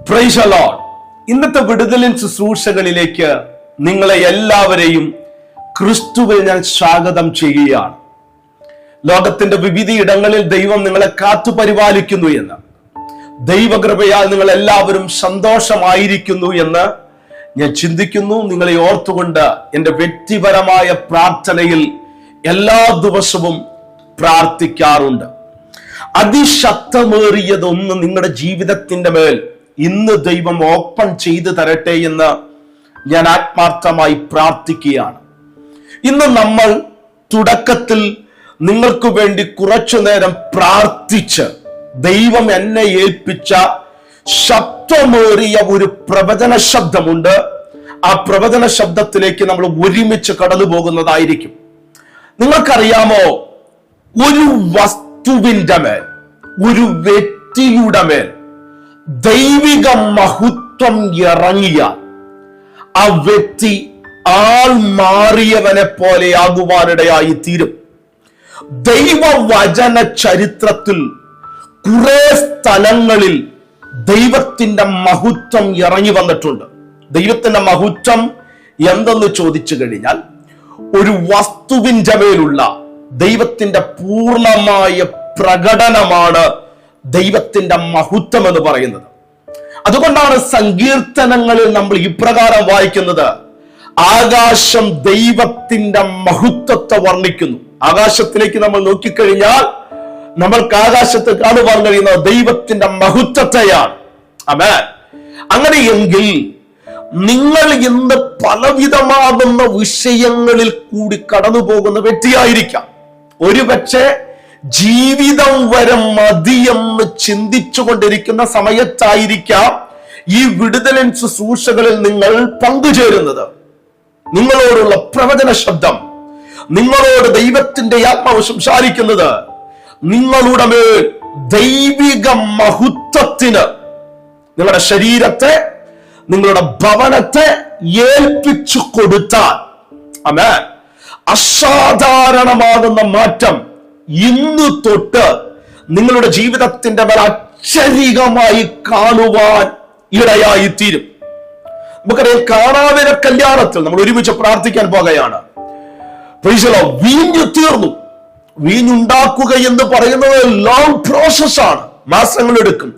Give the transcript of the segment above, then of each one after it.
Praise the Lord. ഇന്നത്തെ വിടുതലിൻ ശുശ്രൂഷകളിലേക്ക് നിങ്ങളെ എല്ലാവരെയും ക്രിസ്തുവിൽ ഞാൻ സ്വാഗതം ചെയ്യുകയാണ്. ലോകത്തിന്റെ വിവിധ ഇടങ്ങളിൽ ദൈവം നിങ്ങളെ കാത്തു പരിപാലിക്കുന്നു എന്ന്, ദൈവകൃപയാൽ നിങ്ങൾ എല്ലാവരും സന്തോഷമായിരിക്കുന്നു എന്ന് ഞാൻ ചിന്തിക്കുന്നു. നിങ്ങളെ ഓർത്തുകൊണ്ട് എൻ്റെ വ്യക്തിപരമായ പ്രാർത്ഥനയിൽ എല്ലാ ദിവസവും പ്രാർത്ഥിക്കാറുണ്ട്. അതിശക്തമേറിയതൊന്ന് നിങ്ങളുടെ ജീവിതത്തിന്റെ മേൽ ഇന്ന് ദൈവം ഓപ്പൺ ചെയ്തു തരട്ടെ എന്ന് ഞാൻ ആത്മാർത്ഥമായി പ്രാർത്ഥിക്കുകയാണ്. ഇന്ന് നമ്മൾ തുടക്കത്തിൽ നിങ്ങൾക്ക് വേണ്ടി കുറച്ചു നേരം പ്രാർത്ഥിച്ച് ദൈവം എന്നെ ഏൽപ്പിച്ച ശബ്ദമേറിയ ഒരു പ്രവചന ശബ്ദമുണ്ട്. ആ പ്രവചന ശബ്ദത്തിലേക്ക് നമ്മൾ ഒരുമിച്ച് കടന്നു പോകുന്നതായിരിക്കും. നിങ്ങൾക്കറിയാമോ, ഒരു വസ്തുവിന്റെ മേൽ, ഒരു വ്യക്തിയുടെ മേൽ ദൈവിക മഹത്വം ഇറങ്ങിയാൽ ആ വ്യക്തി ആൾ മാറിയവനെ പോലെ ആകുവാനിടയായി തീരും. ദൈവവചന ചരിത്രത്തിൽ കുറെ സ്ഥലങ്ങളിൽ ദൈവത്തിന്റെ മഹത്വം ഇറങ്ങി വന്നിട്ടുണ്ട്. ദൈവത്തിന്റെ മഹത്വം എന്തെന്ന് ചോദിച്ചു കഴിഞ്ഞാൽ, ഒരു വസ്തുവിന്റെ മേലുള്ള ദൈവത്തിന്റെ പൂർണ്ണമായ പ്രകടനമാണ് ദൈവത്തിന്റെ മഹത്വം എന്ന് പറയുന്നത്. അതുകൊണ്ടാണ് സങ്കീർത്തനങ്ങളിൽ നമ്മൾ ഇപ്രകാരം വായിക്കുന്നത്: ആകാശം ദൈവത്തിന്റെ മഹത്വത്തെ വർണ്ണിക്കുന്നു. ആകാശത്തിലേക്ക് നമ്മൾ നോക്കിക്കഴിഞ്ഞാൽ നമ്മൾക്ക് ആകാശത്ത് കാണുവാൻ കഴിയുന്നത് ദൈവത്തിന്റെ മഹത്വത്തെയാണ്. ആമേൻ. അങ്ങനെയെങ്കിൽ നിങ്ങൾ ഇന്ന് പലവിധമാകുന്ന വിഷയങ്ങളിൽ കൂടി കടന്നു പോകുന്ന വ്യക്തിയായിരിക്കാം. ഒരുപക്ഷെ ജീവിതം വരെ മതിയെന്ന് ചിന്തിച്ചു കൊണ്ടിരിക്കുന്ന സമയത്തായിരിക്കാം ഈ വിടുതലിൻ ശുശ്രൂഷകളിൽ നിങ്ങൾ പങ്കുചേരുന്നത്. നിങ്ങളോടുള്ള പ്രവചന ശബ്ദം, നിങ്ങളോട് ദൈവത്തിന്റെ ആത്മാവ് സംസാരിക്കുന്നത് നിങ്ങളുടെ മേൽ ദൈവിക മഹത്വത്തിന് നിങ്ങളുടെ ശരീരത്തെ, നിങ്ങളുടെ ഭവനത്തെ ഏൽപ്പിച്ചു കൊടുത്താൽ, ആമേൻ, അസാധാരണമാകുന്ന മാറ്റം ഇന്ന് തൊട്ട് നിങ്ങളുടെ ജീവിതത്തിന്റെ മേൽ അക്ഷരികമായി കാണുവാൻ ഇടയായി തീരും. നമുക്കറിയാം, കാനാവിലെ കല്യാണത്തിൽ നമ്മൾ ഒരുമിച്ച് പ്രാർത്ഥിക്കാൻ പോകുകയാണ്. വീഞ്ഞു തീർന്നു. വീഞ്ഞുണ്ടാക്കുക എന്ന് പറയുന്നത് ലോങ് പ്രോസസ്സാണ്. മാസങ്ങളെടുക്കും,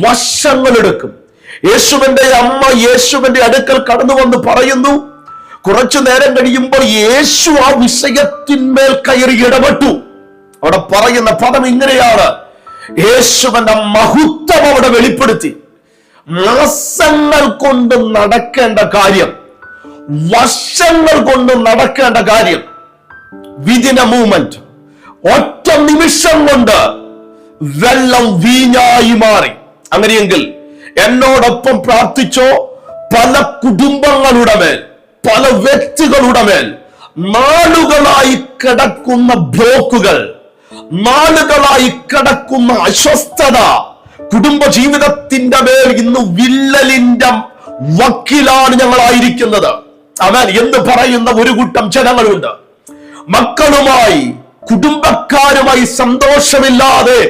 വർഷങ്ങളെടുക്കും. യേശുവിന്റെ അമ്മ യേശുവിന്റെ അടുക്കൽ കടന്നു വന്ന് പറയുന്നു. കുറച്ചു നേരം കഴിയുമ്പോൾ യേശു ആ വിഷയത്തിന്മേൽ കയറി ഇടപെട്ടു. അവിടെ പറയുന്ന പദം ഇങ്ങനെയാണ്: യേശുവിന്റെ മഹത്വം അവിടെ വെളിപ്പെടുത്തി. മാസങ്ങൾ കൊണ്ട് നടക്കേണ്ട കാര്യം, വർഷങ്ങൾ കൊണ്ട് നടക്കേണ്ട കാര്യം, വിതിൻ എ മൂവ്മെന്റ്, ഒറ്റ നിമിഷം കൊണ്ട് വെള്ളം വീഞ്ഞായി മാറി. അങ്ങനെയെങ്കിൽ എന്നോടൊപ്പം പ്രാർത്ഥിച്ചോ, പല കുടുംബങ്ങളുടെ മേൽ, പല വ്യക്തികളുടെ മേൽ നാളുകളായി കിടക്കുന്ന ബ്ലോക്കുകൾ, നാളുകളായി കിടക്കുന്ന അസ്വസ്ഥത, കുടുംബ ജീവിതത്തിന്റെ മേൽ ഇന്ന് വിള്ളലിന്റെ വക്കിലാണ് ഞങ്ങളായിരിക്കുന്നത്. അവൻ എന്ന് പറയുന്ന ഒരു കൂട്ടം ജനങ്ങളുണ്ട്. മക്കളുമായി, കുടുംബക്കാരുമായി സന്തോഷമില്ലാതെ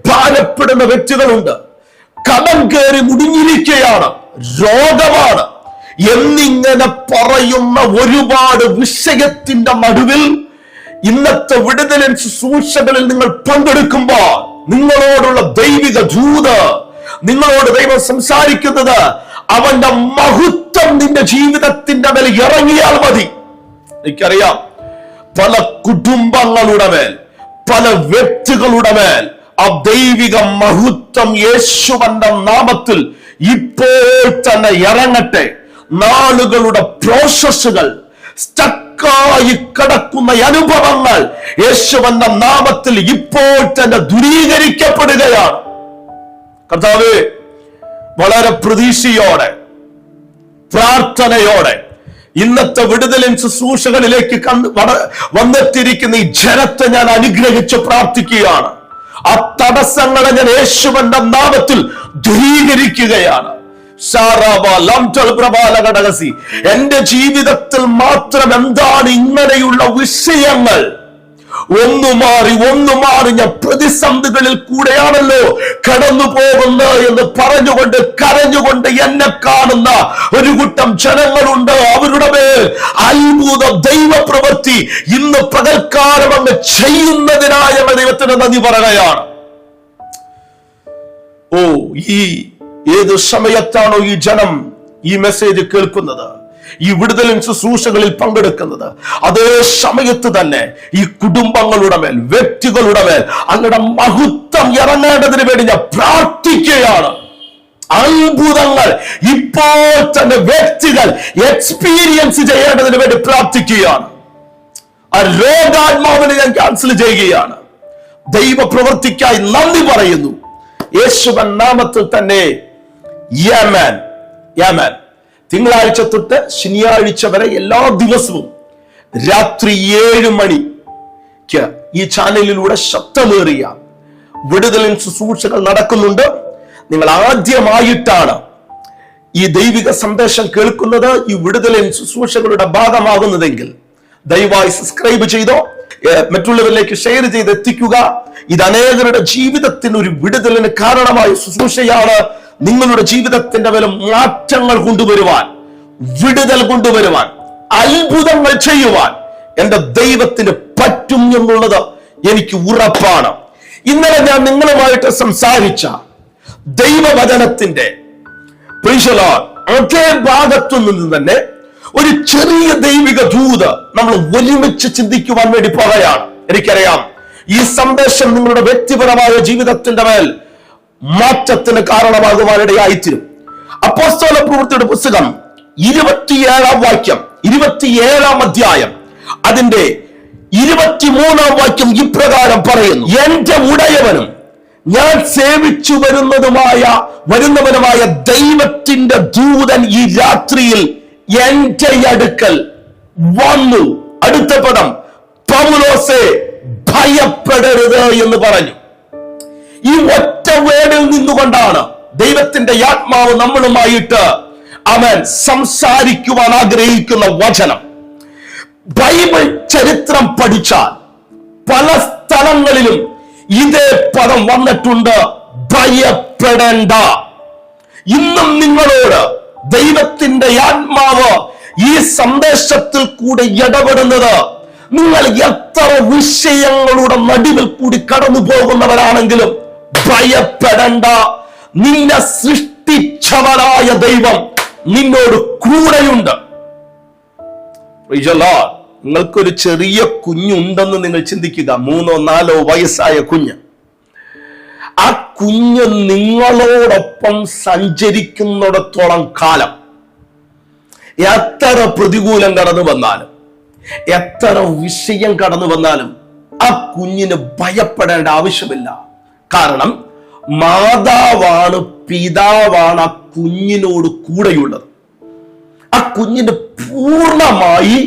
ഭാരപ്പെടുന്ന വ്യക്തികളുണ്ട്. കടം കയറി മുടിഞ്ഞിരിക്കുകയാണ്, രോഗമാണ് എന്നിങ്ങനെ പറയുന്ന ഒരുപാട് വിഷയത്തിന്റെ നടുവിൽ ഇന്നത്തെ വിടുതലിൻ ശുശ്രൂഷകളിൽ നിങ്ങൾ പങ്കെടുക്കുമ്പോൾ നിങ്ങളോടുള്ള ദൈവിക ദൂത്, നിങ്ങളോട് ദൈവം സംസാരിക്കുന്നത്, അവന്റെ മഹത്വം നിന്റെ ജീവിതത്തിന്റെ മേൽ ഇറങ്ങിയാൽ മതി. എനിക്കറിയാം, പല കുടുംബങ്ങളുടെ മേൽ, പല വ്യക്തികളുടെ മേൽ ആ ദൈവിക മഹത്വം യേശുവിന്റെ നാമത്തിൽ ഇപ്പോൾ തന്നെ ഇറങ്ങട്ടെ. നാളുകളുടെ പ്രോസസ്സുകൾ, സ്റ്റക്കായി കിടക്കുന്ന അനുഭവങ്ങൾ യേശുവിന്റെ നാമത്തിൽ ഇപ്പോൾ തന്നെ ദൂരീകരിക്കപ്പെടുകയാണ്. കർത്താവേ, വളരെ പ്രതീക്ഷയോടെ, പ്രാർത്ഥനയോടെ ഇന്നത്തെ വിടുതലിൻ ശുശ്രൂഷകളിലേക്ക് വന്നെത്തിയിരിക്കുന്ന ഈ ജനത്തെ ഞാൻ അനുഗ്രഹിച്ച് പ്രാർത്ഥിക്കുകയാണ്. ആ തടസ്സങ്ങളെ ഞാൻ യേശുവിന്റെ നാമത്തിൽ ദൂരീകരിക്കുകയാണ്. എന്റെ ജീവിതത്തിൽ മാത്രം എന്താണ് ഇങ്ങനെയുള്ള വിഷയങ്ങൾ? ഒന്നു മാറി ഞാൻ പ്രതിസന്ധികളിൽ കൂടെയാണല്ലോ കടന്നു പോകുന്നത് എന്ന് പറഞ്ഞുകൊണ്ട് കരഞ്ഞുകൊണ്ട് എന്നെ കാണുന്ന ഒരു കൂട്ടം ജനങ്ങളുണ്ട്. അവരുടെ മേൽ അത്ഭുത ദൈവ പ്രവൃത്തി ഇന്ന് പകൽക്കാലം അങ്ങ് ചെയ്യുന്നതിനായ ദൈവത്തിന് നന്ദി പറയുകയാണ്. ഈ ഏത് സമയത്താണോ ഈ ജനം ഈ മെസ്സേജ് കേൾക്കുന്നത്, ഈ വിടുതലിൻ ശുശ്രൂഷകളിൽ പങ്കെടുക്കുന്നത്, അതേ സമയത്ത് തന്നെ ഈ കുടുംബങ്ങളുടെ മേൽ, വ്യക്തികളുടെ മേൽ അങ്ങയുടെ മഹത്വം ഇറങ്ങേണ്ടതിന് വേണ്ടി ഞാൻ പ്രാർത്ഥിക്കുകയാണ്. അത്ഭുതങ്ങൾ ഇപ്പോൾ തന്നെ വ്യക്തികൾ എക്സ്പീരിയൻസ് ചെയ്യേണ്ടതിന് വേണ്ടി പ്രാർത്ഥിക്കുകയാണ്. ആ രോഗാത്മാവിനെ ഞാൻ ക്യാൻസൽ ചെയ്യുകയാണ്. ദൈവ പ്രവൃത്തിക്കായി നന്ദി പറയുന്നു. യേശുവൻ നാമത്തിൽ തന്നെ യാമേൻ. യാമേൻ. തിങ്കളാഴ്ച തൊട്ട് ശനിയാഴ്ച വരെ എല്ലാ ദിവസവും രാത്രി 7 മണിക്ക് ഈ ചാനലിലൂടെ ശബ്ദമേറിയ വിടുതലിൻ ശുശ്രൂഷകൾ നടക്കുന്നുണ്ട്. നിങ്ങൾ ആദ്യമായിട്ടാണ് ഈ ദൈവിക സന്ദേശം കേൾക്കുന്നത്, ഈ വിടുതലിൻ ശുശ്രൂഷകളുടെ ഭാഗമാകുന്നതെങ്കിൽ ദയവായി സബ്സ്ക്രൈബ് ചെയ്തോ, മറ്റുള്ളവരിലേക്ക് ഷെയർ ചെയ്ത് എത്തിക്കുക. ഇത് അനേകരുടെ ജീവിതത്തിന് ഒരു വിടുതലിന് കാരണമായ ശുശ്രൂഷയാണ്. നിങ്ങളുടെ ജീവിതത്തിന്റെ മേലെ മാറ്റങ്ങൾ കൊണ്ടുവരുവാൻ, വിടുതൽ കൊണ്ടുവരുവാൻ, അത്ഭുതങ്ങൾ ചെയ്യുവാൻ എന്റെ ദൈവത്തിന് പറ്റും എന്നുള്ളത് എനിക്ക് ഉറപ്പാണ്. ഇന്നലെ ഞാൻ നിങ്ങളുമായിട്ട് സംസാരിച്ച ദൈവവചനത്തിന്റെ അതേ ഭാഗത്തു നിന്ന് തന്നെ ഒരു ചെറിയ ദൈവിക ദൂത് നമ്മൾ ഒരുമിച്ച് ചിന്തിക്കുവാൻ വേണ്ടി പോകുകയാണ്. എനിക്കറിയാം ഈ സന്ദേശം നിങ്ങളുടെ വ്യക്തിപരമായ ജീവിതത്തിന്റെ മേൽ മാറ്റത്തിന് കാരണമാകുവാനിടയായിത്തീരും. അപ്പോസ്തല പ്രവൃത്തിയുടെ പുസ്തകം 27-ാം വാക്യം, 27-ാം അധ്യായം, അതിന്റെ 23-ാം വാക്യം ഇപ്രകാരം പറയുന്നു: എന്റെ ഉടയവനും ഞാൻ സേവിച്ചു വരുന്നവനുമായ ദൈവത്തിന്റെ ദൂതൻ ഈ രാത്രിയിൽ എന്റെ അടുക്കൽ വന്നു. അടുത്ത പദം പൗലോസേ ഭയപ്പെടരുത് എന്ന് പറഞ്ഞു. ഈ ഒറ്റ വേടിൽ നിന്നുകൊണ്ടാണ് ദൈവത്തിന്റെ ആത്മാവ് നമ്മളുമായിട്ട് അവൻ സംസാരിക്കുവാൻ ആഗ്രഹിക്കുന്ന വചനം. ബൈബിൾ ചരിത്രം പഠിച്ചാൽ പല സ്ഥലങ്ങളിലും ഇതേ പദം വന്നിട്ടുണ്ട്, ഭയപ്പെടേണ്ട. ഇന്നും നിങ്ങളോട് ദൈവത്തിന്റെ ആത്മാവ് ഈ സന്ദേശത്തിൽ കൂടെ ഇടപെടുന്നത്, നിങ്ങൾ എത്ര വിഷയങ്ങളുടെ നടുവിൽ കൂടി കടന്നു പോകുന്നവരാണെങ്കിലും ഭയപ്പെടേണ്ട. നിന്നെ സൃഷ്ടിച്ചവനായ ദൈവം നിന്നോട് കൂടെയുണ്ട്. നിങ്ങൾക്കൊരു ചെറിയ കുഞ്ഞുണ്ടെന്ന് നിങ്ങൾ ചിന്തിക്കുക, 3-4 വയസ്സായ കുഞ്ഞ്. ആ കുഞ്ഞ് നിങ്ങളോടൊപ്പം സഞ്ചരിക്കുന്നിടത്തോളം കാലം എത്ര പ്രതികൂലം കടന്നു വന്നാലും, എത്ര വിഷയം കടന്നു വന്നാലും ആ കുഞ്ഞിന് ഭയപ്പെടേണ്ട ആവശ്യമില്ല. കാരണം മാതാവാണ്, പിതാവാണ് ആ കുഞ്ഞിനോട് കൂടെയുള്ളത്. ആ കുഞ്ഞിന് പൂർണ്ണമായി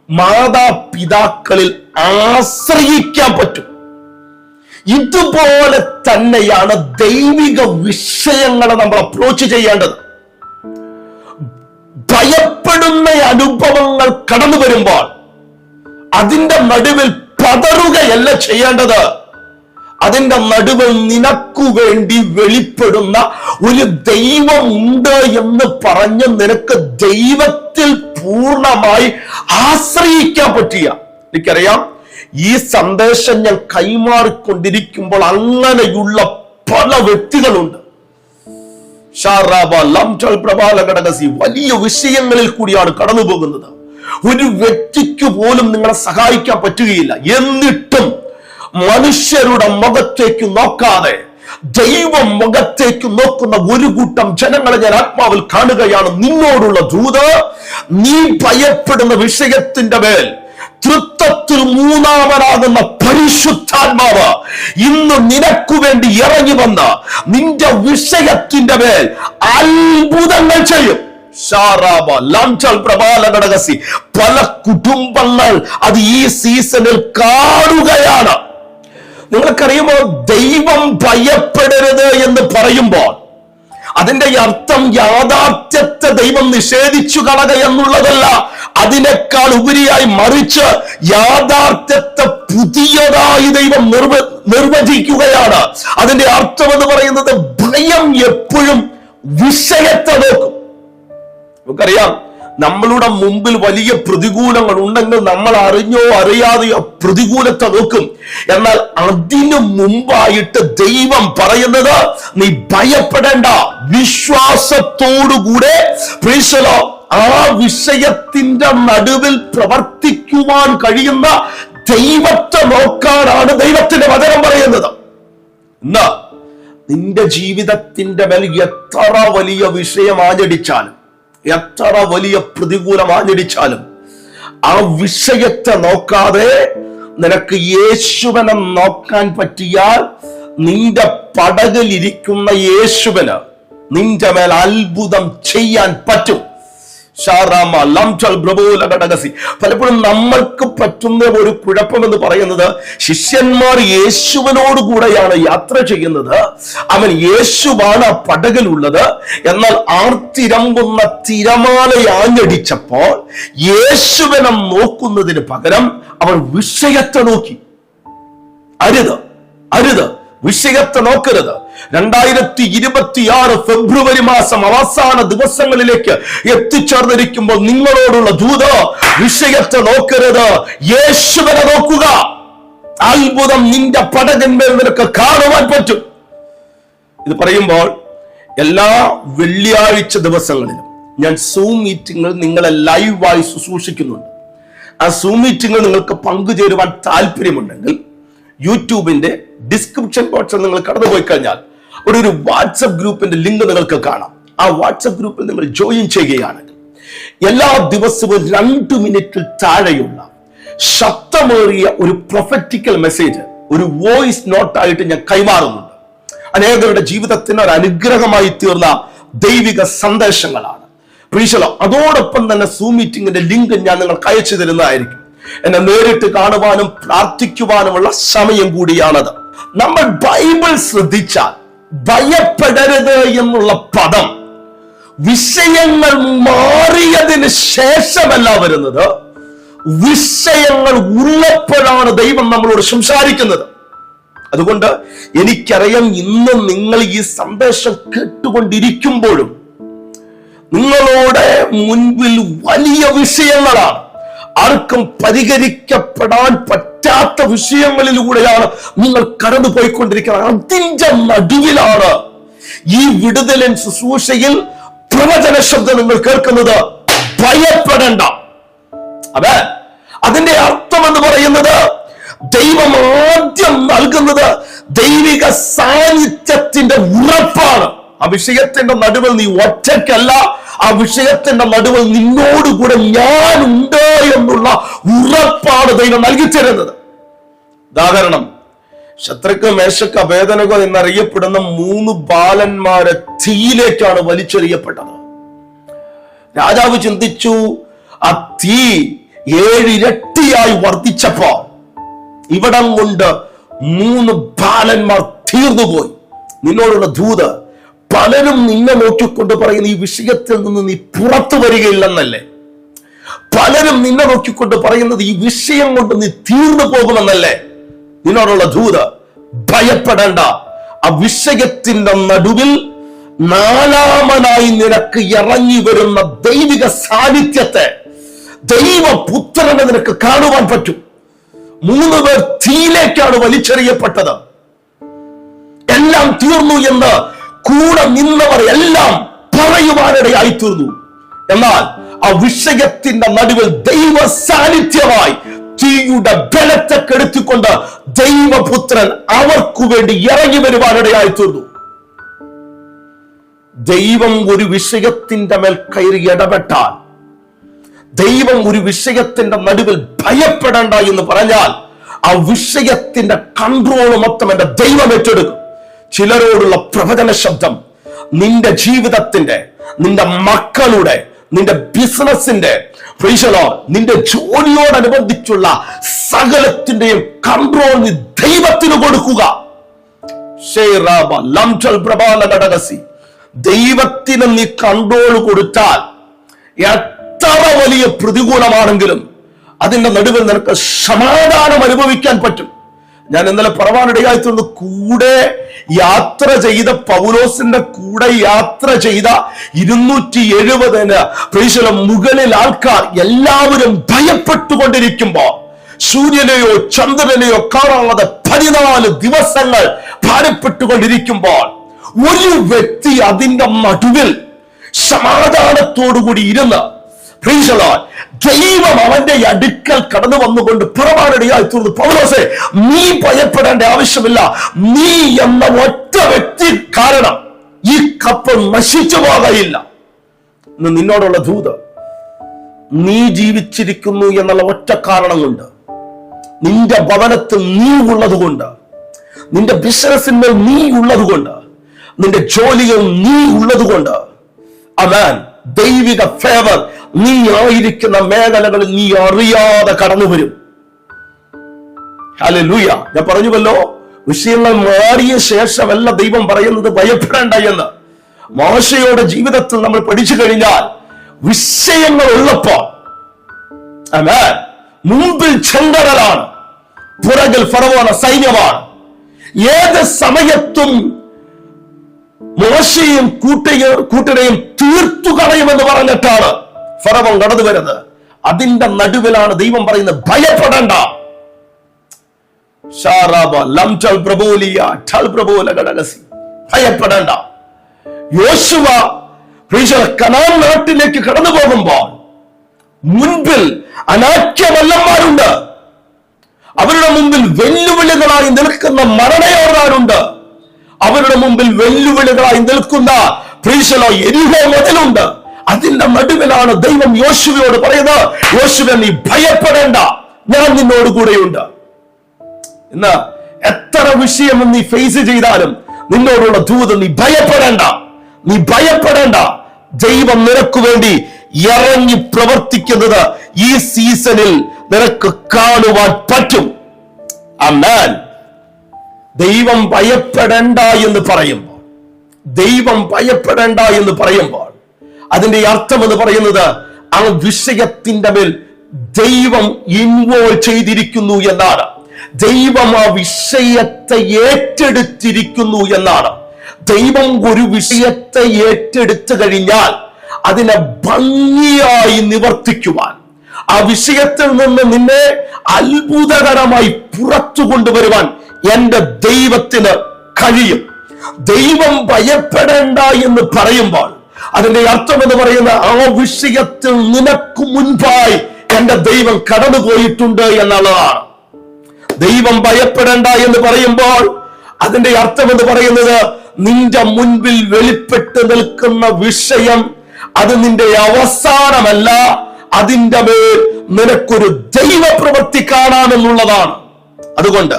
മാതാപിതാക്കളിൽ ആശ്രയിക്കാൻ പറ്റും. ഇതുപോലെ തന്നെയാണ് ദൈവിക വിഷയങ്ങളെ നമ്മൾ അപ്രോച്ച് ചെയ്യേണ്ടത്. ഭയപ്പെടുന്ന അനുഭവങ്ങൾ കടന്നു വരുമ്പോൾ അതിന്റെ നടുവിൽ പതറുകയല്ല ചെയ്യേണ്ടത്. അതിന്റെ നടുവിൽ നിനക്കു വേണ്ടി വെളിപ്പെടുന്ന ഒരു ദൈവം ഉണ്ട് എന്ന് പറഞ്ഞ് നിനക്ക് ദൈവത്തിൽ പൂർണ്ണമായി ആശ്രയിക്കാൻ പറ്റിയ, എനിക്കറിയാം ഈ സന്ദേശം ഞാൻ കൈമാറിക്കൊണ്ടിരിക്കുമ്പോൾ അങ്ങനെയുള്ള പല വ്യക്തികളുണ്ട്. വലിയ വിഷയങ്ങളിൽ കൂടിയാണ് കടന്നു പോകുന്നത്. ഒരു വ്യക്തിക്ക് പോലും നിങ്ങളെ സഹായിക്കാൻ പറ്റുകയില്ല. എന്നിട്ടും മനുഷ്യരുടെ മുഖത്തേക്ക് നോക്കാതെ ദൈവം മുഖത്തേക്ക് നോക്കുന്ന ഒരു കൂട്ടം ജനങ്ങളെ ഞാൻ ആത്മാവിൽ കാണുകയാണ്. നിന്നോടുള്ള ദൂത്, നീ ഭയപ്പെടുന്ന വിഷയത്തിന്റെ മേൽ തൃത്വത്തിൽ 3-ാമനാകുന്ന പരിശുദ്ധാത്മാവ് ഇന്ന് നിനക്കു വേണ്ടി ഇറങ്ങി വന്ന് നിന്റെ വിഷയത്തിന്റെ മേൽ അത്ഭുതങ്ങൾ ചെയ്യും. പല കുടുംബങ്ങൾ അത് ഈ സീസണിൽ കാണുകയാണ്. നിങ്ങൾക്കറിയുമോ, ദൈവം ഭയപ്പെടരുത് എന്ന് പറയുമ്പോൾ അതിന്റെ അർത്ഥം യാഥാർത്ഥ്യത്തെ ദൈവം നിഷേധിച്ചു കളക എന്നുള്ളതല്ല. അതിനേക്കാൾ ഉപരിയായി മറിച്ച് യാഥാർത്ഥ്യത്തെ പുതിയതായി ദൈവം നിർവചിക്കുകയാണ്. അതിന്റെ അർത്ഥം എന്ന് പറയുന്നത് ഭയം എപ്പോഴും വിഷയത്തെ നോക്കും. നമുക്കറിയാം, നമ്മളുടെ മുമ്പിൽ വലിയ പ്രതികൂലങ്ങൾ ഉണ്ടെങ്കിൽ നമ്മൾ അറിഞ്ഞോ അറിയാതെയോ പ്രതികൂലത്തെ നോക്കും. എന്നാൽ അതിനു മുമ്പായിട്ട് ദൈവം പറയുന്നത്, നീ ഭയപ്പെടേണ്ട, വിശ്വാസത്തോടുകൂടെ ആ വിഷയത്തിന്റെ നടുവിൽ പ്രവർത്തിക്കുവാൻ കഴിയുന്ന ദൈവത്തെ നോക്കാനാണ് ദൈവത്തിന്റെ വചനം പറയുന്നത്. എന്നാ നിന്റെ ജീവിതത്തിന്റെ മേൽ എത്ര വലിയ വിഷയം ആഞ്ഞടിച്ചാലും, എത്ര വലിയ പ്രതികൂലം ആഞ്ഞടിച്ചാലും, ആ വിഷയത്തെ നോക്കാതെ നിനക്ക് യേശുവിനെ നോക്കാൻ പറ്റിയാൽ നിന്റെ പടകിലിരിക്കുന്ന യേശുവിന് നിന്റെ മേൽ അത്ഭുതം ചെയ്യാൻ പറ്റും. പലപ്പോഴും നമ്മൾക്ക് പറ്റുന്ന ഒരു കുഴപ്പമെന്ന് പറയുന്നത്, ശിഷ്യന്മാർ യേശുവിനോട് കൂടെയാണ് യാത്ര ചെയ്യുന്നത്, അവൻ യേശുവാണ് ആ പടകിലുള്ളത്. എന്നാൽ ആർത്തിരമ്പുന്ന തിരമാലയാഞ്ഞടിച്ചപ്പോൾ യേശുവിനെ നോക്കുന്നതിന് പകരം അവർ വിഷയത്തെ നോക്കി. അരുത്, അരുത്, വിഷയത്തെ നോക്കരുത്. 2026 ഫെബ്രുവരി മാസം അവസാന ദിവസങ്ങളിലേക്ക് എത്തിച്ചേർന്നിരിക്കുമ്പോൾ നിങ്ങളോടുള്ള ദൂത്, വിഷയത്തെ നോക്കരുത്, യേശുവിനെ നോക്കുക. അത്ഭുതം നിന്റെ പടകന്മേൽ നിനക്ക് കാണുവാൻ പറ്റും. ഇത് പറയുമ്പോൾ എല്ലാ വെള്ളിയാഴ്ച ദിവസങ്ങളിലും ഞാൻ സൂം മീറ്റിംഗിൽ നിങ്ങളെ ലൈവായി ശുശ്രൂഷിക്കുന്നുണ്ട്. ആ സൂം മീറ്റിംഗിൽ നിങ്ങൾക്ക് പങ്കുചേരുവാൻ താല്പര്യമുണ്ടെങ്കിൽ യൂട്യൂബിന്റെ ഡിസ്ക്രിപ്ഷൻ ബോക്സിൽ നിങ്ങൾ കടന്നുപോയി കഴിഞ്ഞാൽ ഒരു വാട്സപ്പ് ഗ്രൂപ്പിന്റെ ലിങ്ക് നിങ്ങൾക്ക് കാണാം. ആ വാട്സപ്പ് ഗ്രൂപ്പിൽ നിങ്ങൾ ജോയിൻ ചെയ്യുകയാണെങ്കിൽ എല്ലാ ദിവസവും 2 മിനിറ്റിൽ താഴെയുള്ള ശബ്ദമേറിയ ഒരു പ്രൊഫറ്റിക്കൽ മെസ്സേജ് ഒരു വോയിസ് നോട്ടായിട്ട് ഞാൻ കൈമാറുന്നുണ്ട്. അനേകരുടെ ജീവിതത്തിന് ഒരു അനുഗ്രഹമായി തീർന്ന ദൈവിക സന്ദേശങ്ങളാണ്. അതോടൊപ്പം തന്നെ സൂം മീറ്റിംഗിന്റെ ലിങ്ക് ഞാൻ നിങ്ങൾക്ക് അയച്ചു തരുന്നതായിരിക്കും. എന്നെ നേരിട്ട് കാണുവാനും പ്രാർത്ഥിക്കുവാനുമുള്ള സമയം കൂടിയാണത്. നമ്മൾ ബൈബിൾ ശ്രദ്ധിച്ചാൽ ഭയപ്പെടരുത് എന്നുള്ള പദം വിഷയങ്ങൾ മാറിയതിന് ശേഷമല്ല വരുന്നത്, വിഷയങ്ങൾ ഉള്ളപ്പോഴാണ് ദൈവം നമ്മളോട് സംസാരിക്കുന്നത്. അതുകൊണ്ട് എനിക്കറിയാം, ഇന്ന് നിങ്ങൾ ഈ സന്ദേശം കേട്ടുകൊണ്ടിരിക്കുമ്പോഴും നിങ്ങളോട് മുൻപിൽ വലിയ വിഷയങ്ങളാണ്, ആർക്കും പരിഹരിക്കപ്പെടാൻ പറ്റാത്ത വിഷയങ്ങളിലൂടെയാണ് നിങ്ങൾ കടന്നുപോയിക്കൊണ്ടിരിക്കുന്നത്. അതിന്റെ നടുവിലാണ് ഈ വിടുതലിൻ ശുശ്രൂഷയിൽ പ്രവചന ശബ്ദം നിങ്ങൾ കേൾക്കുന്നത്. ഭയപ്പെടേണ്ട. അതെ, അതിന്റെ അർത്ഥം എന്ന് പറയുന്നത്, ദൈവം ആദ്യം നൽകുന്നത് ദൈവിക സാന്നിധ്യത്തിന്റെ ഉറപ്പാണ്. ആ വിഷയത്തിന്റെ നടുവിൽ നീ ഒറ്റയ്ക്കല്ല, ആ വിഷയത്തിന്റെ നടുവിൽ നിന്നോടുകൂടെ ഞാനുണ്ട് എന്നുള്ള ഉറപ്പാണ് ദൈവം നൽകി തരുന്നത്. ഉദാഹരണം, ശത്രുക്ക്, മേശക്ക്, അഭേദനകോ എന്നറിയപ്പെടുന്ന 3 ബാലന്മാരെ തീയിലേക്കാണ് വലിച്ചെറിയപ്പെട്ടത്. രാജാവ് ചിന്തിച്ചു, ആ തീ 7 ഇരട്ടിയായി വർദ്ധിച്ചപ്പോ ഇവിടം കൊണ്ട് 3 ബാലന്മാർ തീർന്നുപോയി. നിന്നോടുള്ള ദൂത്, പലരും നിന്നെ നോക്കിക്കൊണ്ട് പറയുന്ന ഈ വിഷയത്തിൽ നിന്ന് നീ പുറത്തു വരികയില്ലെന്നല്ലേ? പലരും നിന്നെ നോക്കിക്കൊണ്ട് പറയുന്നത് ഈ വിഷയം കൊണ്ട് നീ തീർന്നു പോകുമെന്നല്ലേ? നിന്നോടുള്ള ദൂത്, ഭയപ്പെടേണ്ട. ആ വിഷയത്തിന്റെ നടുവിൽ 4ാമനായി നിനക്ക് ഇറങ്ങി വരുന്ന ദൈവിക സാന്നിധ്യത്തെ, ദൈവപുത്രനെ നിനക്ക് കാണുവാൻ പറ്റും. 3 പേർ തീയിലേക്കാണ് വലിച്ചെറിയപ്പെട്ടത്. എല്ലാം തീർന്നു എന്ന് കൂടെ നിന്നവർ എല്ലാം പറയുവാനിടയായി തീർന്നു. എന്നാൽ ആ വിഷയത്തിന്റെ നടുവിൽ ദൈവ സാന്നിധ്യമായി തീയുടെ ബലത്തെ കെടുത്തിക്കൊണ്ട് ദൈവപുത്രൻ അവർക്കു വേണ്ടി ഇറങ്ങി വരുവാനിടയായി തീർന്നു. ദൈവം ഒരു വിഷയത്തിന്റെ മേൽ കയറി ഇടപെട്ടാൽ, ദൈവം ഒരു വിഷയത്തിന്റെ നടുവിൽ ഭയപ്പെടേണ്ട എന്ന് പറഞ്ഞാൽ, ആ വിഷയത്തിന്റെ കൺട്രോൾ മൊത്തം എന്റെ ദൈവം ഏറ്റെടുക്കും. ചിലരോടുള്ള പ്രവചന ശബ്ദം, നിന്റെ ജീവിതത്തിന്റെ, നിന്റെ മക്കളുടെ, നിന്റെ ബിസിനസിന്റെ, നിന്റെ ജോലിയോടനുബന്ധിച്ചുള്ള സകലത്തിന്റെയും കൺട്രോൾ നീ ദൈവത്തിന് കൊടുക്കുക. ദൈവത്തിന് നീ കൺട്രോൾ കൊടുത്താൽ എത്ര വലിയ പ്രതികൂലമാണെങ്കിലും അതിന്റെ നടുവിൽ നിനക്ക് സമാധാനം അനുഭവിക്കാൻ പറ്റും. ഞാൻ ഇന്നലെ പറവാനിടയായിട്ടുണ്ട്, കൂടെ യാത്ര ചെയ്ത പൗലോസിന്റെ കൂടെ യാത്ര ചെയ്ത 270 മുകളിൽ ആൾക്കാർ എല്ലാവരും ഭയപ്പെട്ടുകൊണ്ടിരിക്കുമ്പോ, സൂര്യനെയോ ചന്ദ്രനെയോ കാണാതെ 14 ദിവസങ്ങൾ ഭാരപ്പെട്ടുകൊണ്ടിരിക്കുമ്പോൾ, ഒരു വ്യക്തി അതിന്റെ നടുവിൽ സമാധാനത്തോടുകൂടി ഇരുന്ന് ദൈവം അവന്റെ അടുക്കൽ കടന്നു വന്നുകൊണ്ട് പറവാനിടയായി തീർന്നു, പൗലോസേ, നീ ഭയപ്പെടേണ്ട ആവശ്യമില്ല. നീ എന്ന ഒറ്റ വ്യക്തി കാരണം ഈ കപ്പൽ നശിച്ചു പോകയില്ല. നിന്നോടുള്ള ദൂത്, നീ ജീവിച്ചിരിക്കുന്നു എന്നുള്ള ഒറ്റ കാരണം കൊണ്ട്, നിന്റെ ഭവനത്തിൽ നീ ഉള്ളത് കൊണ്ട്, നിന്റെ ബിസിനസ്സിന്മേൽ നീ ഉള്ളത് കൊണ്ട്, നിന്റെ ജോലിയിൽ നീ ഉള്ളത് കൊണ്ട്, ആമേൻ, ദൈവിക ഫേവർ നീ ആയിരിക്കുന്ന മേഖലകളിൽ നീ അറിയാതെ കടന്നു വരും. ഹല്ലേലൂയ. ഞാൻ പറഞ്ഞുവല്ലോ, വിഷയങ്ങൾ മാറിയ ശേഷമല്ല ദൈവം പറയുന്നത് ഭയപ്പെടേണ്ട എന്ന്. മോശയുടെ ജീവിതത്തിൽ നമ്മൾ പഠിച്ചു കഴിഞ്ഞാൽ, വിഷയങ്ങൾ ഉള്ളപ്പോ ആമേൻ, മുമ്പിൽ ചെങ്കടലാണ്, പുറകിൽ ഫറവോന സൈന്യമാണ്. ഏത് സമയത്തും മോശയും കൂട്ടരെയും തീർത്തു കളയുമെന്ന് പറഞ്ഞിട്ടാണ് ഫറവോൻ കടന്നു വരുന്നത്. അതിന്റെ നടുവിലാണ് ദൈവം പറയുന്നത് ഭയപ്പെടേണ്ട. ഭയപ്പെടേണ്ട. യോശുവ കനാൻ നാട്ടിലേക്ക് കടന്നു പോകുമ്പോൾ മുൻപിൽ അനാക്യമല്ലന്മാരുണ്ട്. അവരുടെ മുമ്പിൽ വെല്ലുവിളികളായി നിൽക്കുന്ന മരണയോടാനുണ്ട്. അവരുടെ മുമ്പിൽ വെല്ലുവിളികളായി നിൽക്കുന്ന യെരിഹോ മതിലുണ്ട്. അതിന്റെ നടുവിലാണ് ദൈവം യോശുവയോട് പറയുന്നത്, യോശുവ നീ ഭയപ്പെടേണ്ട, ഞാൻ നിന്നോട് കൂടെയുണ്ട്. ഇന്ന് എത്ര വിഷയം നീ ഫേസ് ചെയ്താലും നിന്നോടുള്ള ദൂത്, നീ ഭയപ്പെടേണ്ട, നീ ഭയപ്പെടേണ്ട. ദൈവം നിനക്ക് വേണ്ടി ഇറങ്ങി പ്രവർത്തിക്കുന്നത് ഈ സീസണിൽ നിനക്ക് കാണുവാൻ പറ്റും. ആമേൻ. ദൈവം ഭയപ്പെടേണ്ട എന്ന് പറയുമ്പോൾ, ദൈവം ഭയപ്പെടേണ്ട എന്ന് പറയുമ്പോൾ അതിന്റെ അർത്ഥം എന്ന് പറയുന്നത് ആ വിഷയത്തിന്റെ മേൽ ദൈവം ഇൻവോൾവ് ചെയ്തിരിക്കുന്നു എന്നാണ്. ദൈവം ആ വിഷയത്തെ ഏറ്റെടുത്തിരിക്കുന്നു എന്നാണ്. ദൈവം ഒരു വിഷയത്തെ ഏറ്റെടുത്തു കഴിഞ്ഞാൽ അതിനെ ഭംഗിയായി നിവർത്തിക്കുവാൻ, ആ വിഷയത്തിൽ നിന്ന് നിന്നെ അത്ഭുതകരമായി പുറത്തു കൊണ്ടുവരുവാൻ എന്റെ ദൈവത്തിന് കഴിയും. ദൈവം ഭയപ്പെടേണ്ട എന്ന് പറയുമ്പോൾ അതിന്റെ അർത്ഥം എന്ന് പറയുന്ന ആ വിഷയത്തിൽ നിനക്ക് മുൻപായി എന്റെ ദൈവം കടന്നുപോയിട്ടുണ്ട് എന്നുള്ളതാണ്. ദൈവം ഭയപ്പെടേണ്ട എന്ന് പറയുമ്പോൾ അതിന്റെ അർത്ഥം എന്ന് പറയുന്നത് നിന്റെ മുൻപിൽ വെളിപ്പെട്ട് നിൽക്കുന്ന വിഷയം അത് നിന്റെ അവസാനമല്ല, അതിന്റെ മേൽ നിനക്കൊരു ദൈവ പ്രവൃത്തി കാണാമെന്നുള്ളതാണ്. അതുകൊണ്ട്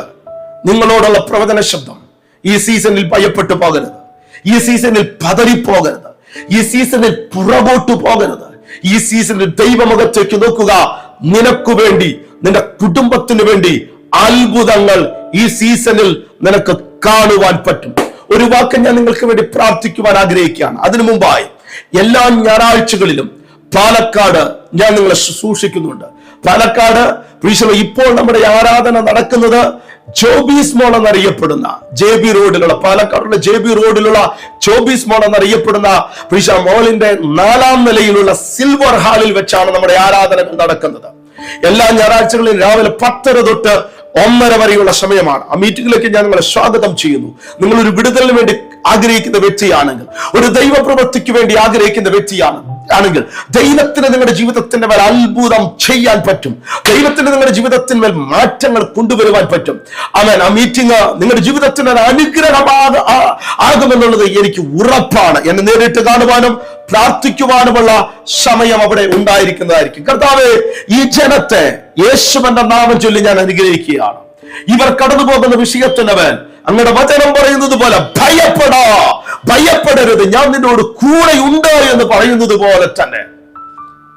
നിങ്ങളോടുള്ള പ്രവചന ശബ്ദം, ഈ സീസണിൽ ഭയപ്പെട്ടു പോകരുത്, ഈ സീസണിൽ പതറിപ്പോകരുത്, ഈ സീസണിൽ പുറകോട്ടു പോകരുത്. ഈ സീസണിൽ ദൈവമുഖത്തേക്ക് നോക്കുക. നിനക്ക് വേണ്ടി, നിന്റെ കുടുംബത്തിന് വേണ്ടി അത്ഭുതങ്ങൾ ഈ സീസണിൽ നിനക്ക് കാണുവാൻ പറ്റും. ഒരു വാക്ക് ഞാൻ നിങ്ങൾക്ക് വേണ്ടി പ്രാർത്ഥിക്കുവാൻ ആഗ്രഹിക്കുകയാണ്. അതിനു മുമ്പായി എല്ലാ ഞായറാഴ്ചകളിലും പാലക്കാട് ഞാൻ നിങ്ങളെ ശുശ്രൂഷിക്കുന്നുണ്ട്. പാലക്കാട് ഇപ്പോൾ നമ്മുടെ ആരാധന നടക്കുന്നത് ജോബീസ് മോൾ എന്നറിയപ്പെടുന്ന JB റോഡിലുള്ള, പാലക്കാടുള്ള JB റോഡിലുള്ള ജോബീസ് മോൾ എന്നറിയപ്പെടുന്ന മോളിന്റെ 4ാം നിലയിലുള്ള സിൽവർ ഹാളിൽ വെച്ചാണ് നമ്മുടെ ആരാധനകൾ നടക്കുന്നത്. എല്ലാ ഞായറാഴ്ചകളിലും രാവിലെ 10:30 തൊട്ട് 1:30 വരെയുള്ള സമയമാണ്. ആ മീറ്റിംഗിലേക്ക് ഞാൻ നിങ്ങളെ സ്വാഗതം ചെയ്യുന്നു. നിങ്ങൾ ഒരു വിടുതലിന് വേണ്ടി ആഗ്രഹിക്കുന്ന വ്യക്തിയാണെങ്കിൽ, ഒരു ദൈവ പ്രവൃത്തിക്ക് വേണ്ടി ആഗ്രഹിക്കുന്ന വ്യക്തിയാണെങ്കിൽ, ദൈവത്തിന് നിങ്ങളുടെ ജീവിതത്തിന്റെ മേൽ അത്ഭുതം ചെയ്യാൻ പറ്റും. ദൈവത്തിന് നിങ്ങളുടെ ജീവിതത്തിന്മേൽ മാറ്റങ്ങൾ കൊണ്ടുവരുവാൻ പറ്റും. ആമേൻ. ആ മീറ്റിംഗ് നിങ്ങളുടെ ജീവിതത്തിന് ഒരു അനുഗ്രഹമാകുമെന്നുള്ളത് എനിക്ക് ഉറപ്പാണ്. എന്നെ നേരിട്ട് കാണുവാനും പ്രാർത്ഥിക്കുവാനുമുള്ള സമയം അവിടെ ഉണ്ടായിരിക്കുന്നതായിരിക്കും. കർത്താവേ, ഈ ജനത്തെ യേശുവിന്റെ നാമം ചൊല്ലി ഞാൻ അനുഗ്രഹിക്കുകയാണ്. ഇവർ കടന്നു പോകുന്ന വിഷയത്തിന് മേൽ അങ്ങയുടെ വചനം പറയുന്നത് പോലെ ഭയപ്പെടരുത്, ഞാൻ നിന്നോട് കൂടെയുണ്ട് എന്ന് പറയുന്നത് പോലെ തന്നെ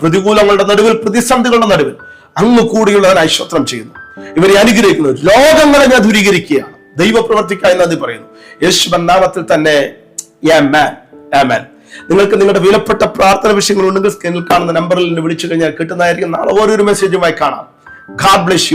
പ്രതികൂലങ്ങളുടെ നടുവിൽ, പ്രതിസന്ധികളുടെ നടുവിൽ അങ്ങ് കൂടിയുള്ളവനായി സ്തോത്രം ചെയ്യുന്നു. ഇവരെ അനുഗ്രഹിക്കുന്നു. ലോകങ്ങളെ ഞാൻ ദൂരീകരിക്കുകയാണ്. ദൈവപ്രവർത്തിക്കായി നന്ദി പറയുന്നു. യേശുവിൻ നാമത്തിൽ തന്നെ ആമേൻ. ആമേൻ. നിങ്ങൾക്ക് നിങ്ങളുടെ വിലപ്പെട്ട പ്രാർത്ഥന വിഷയങ്ങൾ ഉണ്ടെങ്കിൽ സ്ക്രീനിൽ കാണുന്ന നമ്പറിൽ വിളിച്ചു കഴിഞ്ഞാൽ കിട്ടുന്നതായിരിക്കും. നാളെ ഓരോരു മെസ്സേജുമായി കാണാം. God bless you.